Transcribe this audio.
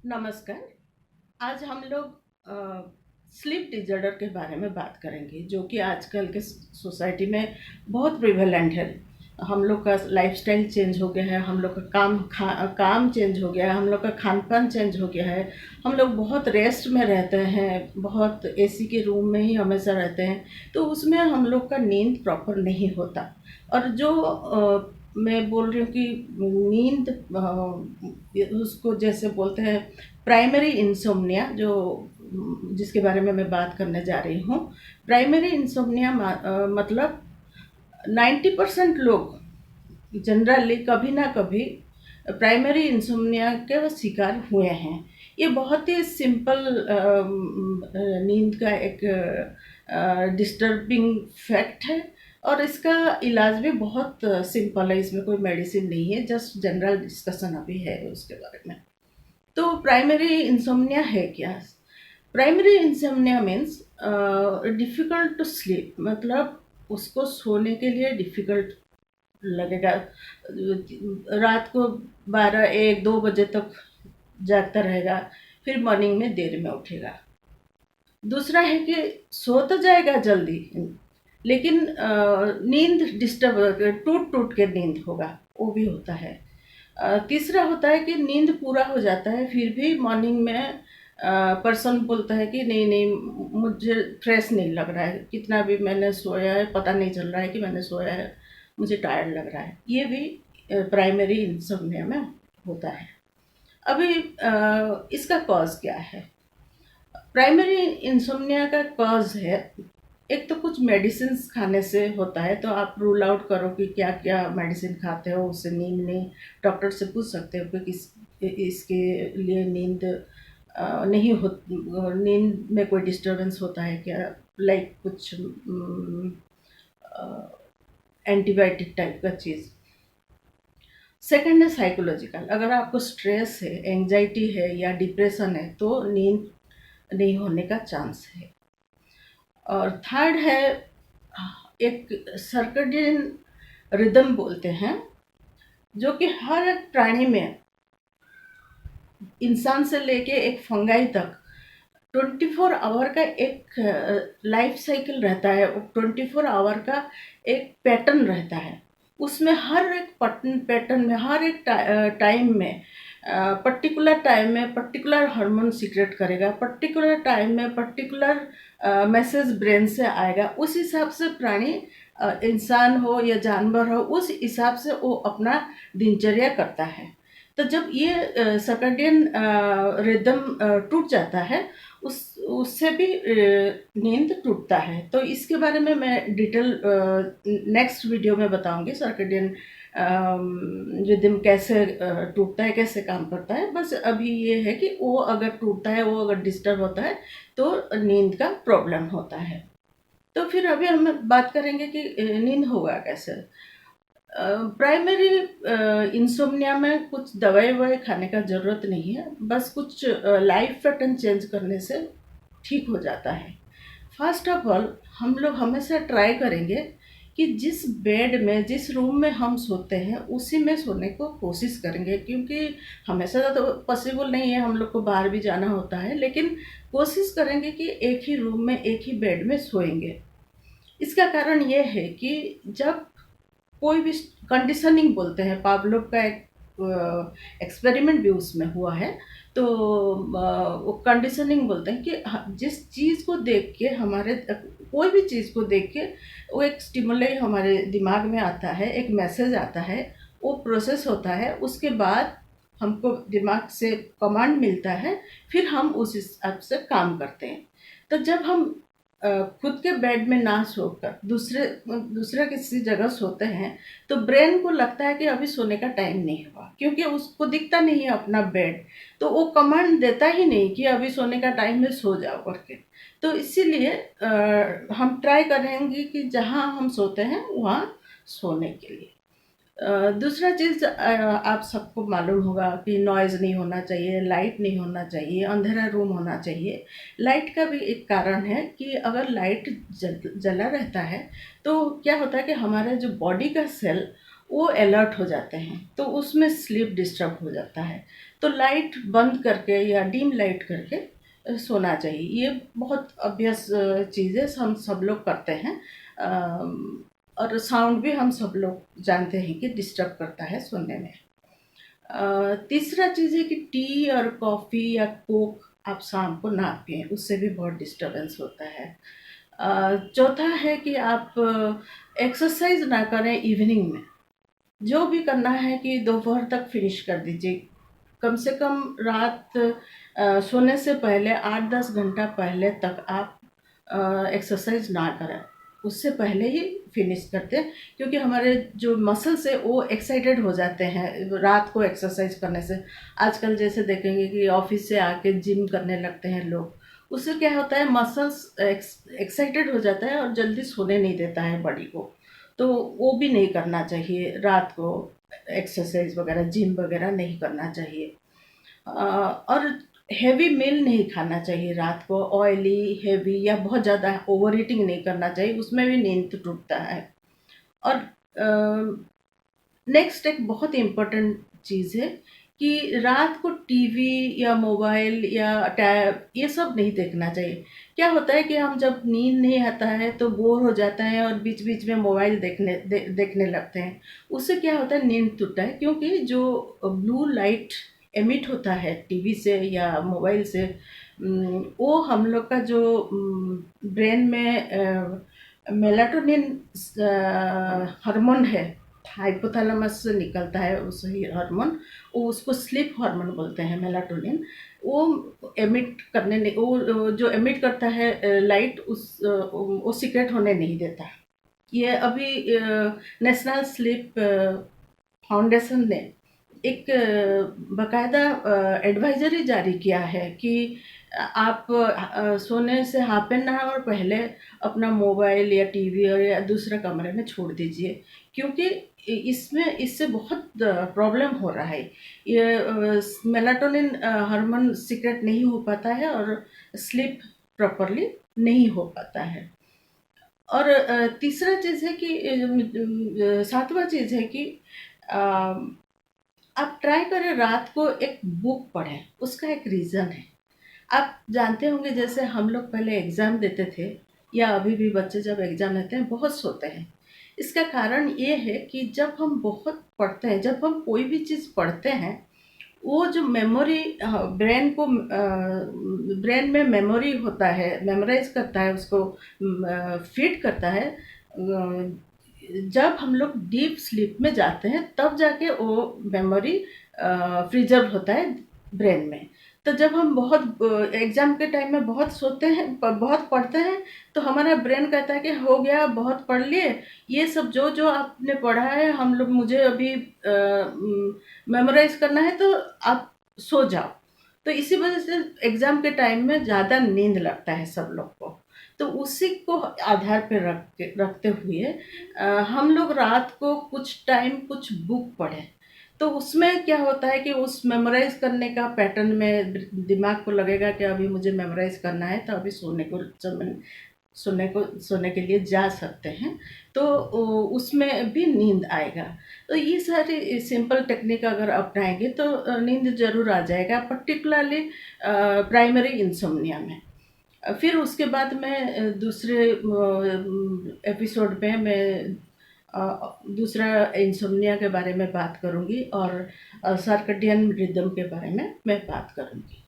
नमस्कार। आज हम लोग स्लीप डिसऑर्डर के बारे में बात करेंगे, जो कि आजकल के सोसाइटी में बहुत प्रिवेलेंट है। हम लोग का लाइफस्टाइल चेंज हो गया है, हम लोग का काम चेंज हो गया है, हम लोग का खान पान चेंज हो गया है। हम लोग बहुत रेस्ट में रहते हैं, बहुत एसी के रूम में ही हमेशा रहते हैं, तो उसमें हम लोग का नींद प्रॉपर नहीं होता। और जो मैं बोल रही हूँ कि नींद उसको जैसे बोलते हैं प्राइमरी इंसोम्निया, जो जिसके बारे में मैं बात करने जा रही हूँ। प्राइमरी इंसोम्निया मतलब 90% लोग जनरली कभी ना कभी प्राइमरी इंसोम्निया के शिकार हुए हैं। ये बहुत ही सिंपल नींद का एक डिस्टर्बिंग फैक्ट है, और इसका इलाज भी बहुत सिंपल है। इसमें कोई मेडिसिन नहीं है, जस्ट जनरल डिस्कशन अभी है उसके बारे में। तो प्राइमरी इंसोम्निया है क्या? Primary insomnia means difficult to sleep, मतलब उसको सोने के लिए डिफ़िकल्ट लगेगा। रात को 12, 1, 2 बजे तक जागता रहेगा, फिर मॉर्निंग में देर में उठेगा। दूसरा है कि सो तो जाएगा जल्दी, लेकिन नींद डिस्टर्ब, टूट टूट के नींद होगा, वो भी होता है। तीसरा होता है कि नींद पूरा हो जाता है, फिर भी मॉर्निंग में पर्सन बोलता है कि नहीं नहीं, मुझे फ्रेश नहीं लग रहा है, कितना भी मैंने सोया है पता नहीं चल रहा है कि मैंने सोया है, मुझे टायर्ड लग रहा है। ये भी प्राइमरी इंसोम्निया में होता है। अभी इसका कॉज क्या है? प्राइमरी इंसोम्निया का कॉज है, एक तो कुछ मेडिसिन खाने से होता है, तो आप रूल आउट करो कि क्या क्या मेडिसिन खाते हो, उससे नींद नहीं। डॉक्टर से पूछ सकते हो कि इसके लिए नींद नहीं हो, नींद में कोई डिस्टरबेंस होता है क्या, लाइक कुछ एंटीबायोटिक टाइप का चीज़। सेकंड है साइकोलॉजिकल, अगर आपको स्ट्रेस है, एंजाइटी है या डिप्रेशन है, तो नींद नहीं होने का चांस है। और थर्ड है एक सर्कडियन रिदम बोलते हैं, जो कि हर एक प्राणी में, इंसान से लेके एक फंगाई तक 24 आवर का एक लाइफ साइकिल रहता है। 24 आवर का एक पैटर्न रहता है। उसमें हर एक पैटर्न में, हर एक टाइम में, पर्टिकुलर टाइम में पर्टिकुलर हार्मोन सीक्रेट करेगा, पर्टिकुलर टाइम में पर्टिकुलर मैसेज ब्रेन से आएगा। उस हिसाब से प्राणी, इंसान हो या जानवर हो, उस हिसाब से वो अपना दिनचर्या करता है। तो जब ये सर्कैडियन रिदम टूट जाता है, उससे भी नींद टूटता है। तो इसके बारे में मैं डिटेल नेक्स्ट वीडियो में बताऊंगी, सर्कैडियन रिदम कैसे टूटता है, कैसे काम करता है। बस अभी ये है कि वो अगर टूटता है, वो अगर डिस्टर्ब होता है, तो नींद का प्रॉब्लम होता है। तो फिर अभी हम बात करेंगे कि नींद होगा कैसे। प्राइमरी इंसोम्निया में कुछ दवाई ववाई खाने का ज़रूरत नहीं है, बस कुछ लाइफ पैटर्न चेंज करने से ठीक हो जाता है। फर्स्ट ऑफ ऑल, हम लोग हमेशा ट्राई करेंगे कि जिस बेड में, जिस रूम में हम सोते हैं, उसी में सोने को कोशिश करेंगे, क्योंकि हमेशा तो पॉसिबल नहीं है, हम लोग को बाहर भी जाना होता है, लेकिन कोशिश करेंगे कि एक ही रूम में, एक ही बेड में सोएंगे। इसका कारण ये है कि जब कोई भी कंडीशनिंग बोलते हैं, पावलोव का एक एक्सपेरिमेंट भी उसमें हुआ है। तो वो कंडीशनिंग बोलते हैं कि जिस चीज़ को देख के हमारे, कोई भी चीज़ को देख के वो एक स्टिमुले हमारे दिमाग में आता है, एक मैसेज आता है, वो प्रोसेस होता है, उसके बाद हमको दिमाग से कमांड मिलता है, फिर हम उस हिसाब से काम करते हैं। तो जब हम खुद के बेड में ना सोकर दूसरे किसी जगह सोते हैं, तो ब्रेन को लगता है कि अभी सोने का टाइम नहीं हुआ, क्योंकि उसको दिखता नहीं है अपना बेड, तो वो कमांड देता ही नहीं कि अभी सोने का टाइम है, सो जाओ करके। तो इसीलिए हम ट्राई करेंगे कि जहाँ हम सोते हैं वहाँ सोने के लिए। दूसरा चीज़, आप सबको मालूम होगा कि नॉइज़ नहीं होना चाहिए, लाइट नहीं होना चाहिए, अंधेरा रूम होना चाहिए। लाइट का भी एक कारण है कि अगर लाइट जला रहता है, तो क्या होता है कि हमारे जो बॉडी का सेल, वो अलर्ट हो जाते हैं, तो उसमें स्लीप डिस्टर्ब हो जाता है। तो लाइट बंद करके या डिम लाइट करके सोना चाहिए। ये बहुत अभ्यास चीज़ है, हम सब लोग करते हैं। और साउंड भी हम सब लोग जानते हैं कि डिस्टर्ब करता है सोने में। तीसरा चीज़ है कि टी और कॉफ़ी या कोक आप शाम को ना पिएं, उससे भी बहुत डिस्टर्बेंस होता है। चौथा है कि आप एक्सरसाइज ना करें इवनिंग में। जो भी करना है कि दोपहर तक फिनिश कर दीजिए। कम से कम रात सोने से पहले 8-10 घंटा पहले तक आप एक्सरसाइज ना करें, उससे पहले ही फिनिश करते हैं, क्योंकि हमारे जो मसल्स है वो एक्साइटेड हो जाते हैं रात को एक्सरसाइज करने से। आजकल जैसे देखेंगे कि ऑफिस से आके जिम करने लगते हैं लोग, उससे क्या होता है मसल्स एक्साइटेड हो जाता है और जल्दी सोने नहीं देता है बॉडी को। तो वो भी नहीं करना चाहिए रात को, एक्सरसाइज वगैरह जिम वगैरह नहीं करना चाहिए। और हेवी मील नहीं खाना चाहिए रात को, ऑयली हेवी या बहुत ज़्यादा ओवर ईटिंग नहीं करना चाहिए, उसमें भी नींद टूटता है। और नेक्स्ट एक बहुत इम्पोर्टेंट चीज़ है कि रात को टीवी या मोबाइल या टैब ये सब नहीं देखना चाहिए। क्या होता है कि हम जब नींद नहीं आता है तो बोर हो जाते हैं और बीच बीच में मोबाइल देखने लगते हैं। उससे क्या होता है नींद टूटता है, क्योंकि जो ब्लू लाइट एमिट होता है टीवी से या मोबाइल से, वो हम लोग का जो ब्रेन में मेलाटोनिन हार्मोन है, हाइपोथैलेमस से निकलता है उस हार्मोन, वो उसको स्लीप हार्मोन बोलते हैं मेलाटोनिन। वो एमिट करने नहीं, वो जो एमिट करता है लाइट उस वो सीक्रेट होने नहीं देता। ये अभी नेशनल स्लीप फाउंडेशन ने एक बाकायदा एडवाइजरी जारी किया है कि आप सोने से हाफ एन आवर पहले अपना मोबाइल या टीवी और या दूसरे कमरे में छोड़ दीजिए, क्योंकि इससे बहुत प्रॉब्लम हो रहा है। ये मेलाटोनिन हार्मोन सीक्रेट नहीं हो पाता है और स्लीप प्रॉपरली नहीं हो पाता है। और तीसरा चीज़ है कि सातवां चीज़ है कि आप ट्राई करें रात को एक बुक पढ़ें। उसका एक रीज़न है। आप जानते होंगे जैसे हम लोग पहले एग्ज़ाम देते थे या अभी भी बच्चे जब एग्ज़ाम देते हैं बहुत सोते हैं। इसका कारण ये है कि जब हम बहुत पढ़ते हैं, जब हम कोई भी चीज़ पढ़ते हैं, वो जो मेमोरी ब्रेन में मेमोरी होता है, मेमोराइज करता है, उसको फीड करता है। जब हम लोग डीप स्लीप में जाते हैं तब जाके वो मेमोरी प्रिजर्व होता है ब्रेन में। तो जब हम बहुत एग्ज़ाम के टाइम में बहुत सोते हैं, बहुत पढ़ते हैं, तो हमारा ब्रेन कहता है कि हो गया, बहुत पढ़ लिए, ये सब जो जो आपने पढ़ा है हम लोग मुझे अभी मेमोराइज करना है, तो आप सो जाओ। तो इसी वजह से एग्ज़ाम के टाइम में ज़्यादा नींद लगता है सब लोग को। तो उसी को आधार पे रखते हुए हम लोग रात को कुछ टाइम कुछ बुक पढ़ें। तो उसमें क्या होता है कि उस मेमोराइज करने का पैटर्न में दिमाग को लगेगा कि अभी मुझे मेमोराइज करना है, तो अभी सोने के लिए जा सकते हैं। तो उसमें भी नींद आएगा। तो ये सारी सिंपल टेक्निक अगर अपनाएंगे तो नींद ज़रूर आ जाएगा, पर्टिकुलरली प्राइमरी इंसोम्निया में। फिर उसके बाद मैं दूसरे एपिसोड में मैं दूसरा इंसोम्निया के बारे में बात करूंगी और सर्कडियन रिदम के बारे में मैं बात करूंगी।